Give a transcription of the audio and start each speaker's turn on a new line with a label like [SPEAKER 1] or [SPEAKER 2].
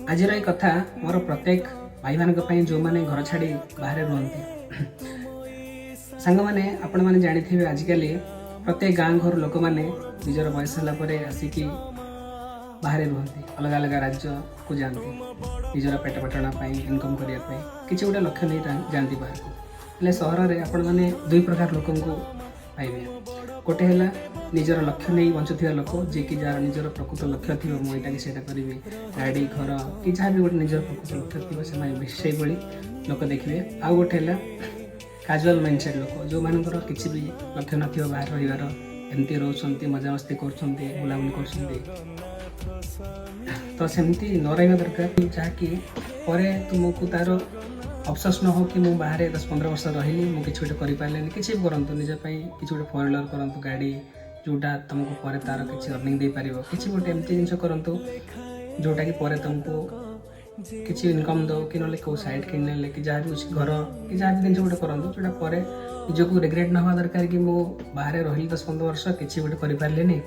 [SPEAKER 1] आज कथा मोर प्रत्येक भाई मान जो मैंने घर छाड़ी बाहर रुहति सांग मैंने आपण मैंने जानी थे आजिकल प्रत्येक गाँ घर लोक मैंने निजर बयस है आसिकी बाहर रुहति अलग अलग राज्य को जाती निजर पेट पाटना इनकम करने किसी गोटे लक्ष्य नहीं जाती बाहर को हेल्ले सहर में आपण मैंने दुई प्रकार लोक पाइबे गोटे है निजर लक्ष्य नहीं बंचुवा लोक जी कि जार निजर प्रकृत लक्ष्य थी मुझे कि करी गाड़ी घर कि जहाँ भी गोटे निजर प्रकृत लक्ष्य थी से भाई लोक देखिए आउ गोटे है काजुआल माइंडसेट लोक जो मानकर किसी भी लक्ष्य न बाहर रहीबार एमती रोच मजामस्ती कर बुलाबुली कर तो सेमती न रहा दरकार जहाँकि तुमको तार अफसोस न हो कि मुझे बाहर 10-15 वर्ष रही मुझे किसी गोटे करें किसी भी करूँ निजपाई किसी गोटे 4 व्हीलर करूँ गाड़ी जोटा तुमको पर तार किसी अर्निंग दे पार किसी गोटे एमती जिन करूँ जोटा कि पर तुमको किसी इनकम दो कि ना कौ साइड किने कि जहाँ भी घर कि जहाँ भी जिन गोटे करूँ जोटा पर निजक रिग्रेट ना हवा दरकार कि मुझे बाहर रही 10-15 वर्ष किसी गोटे करें।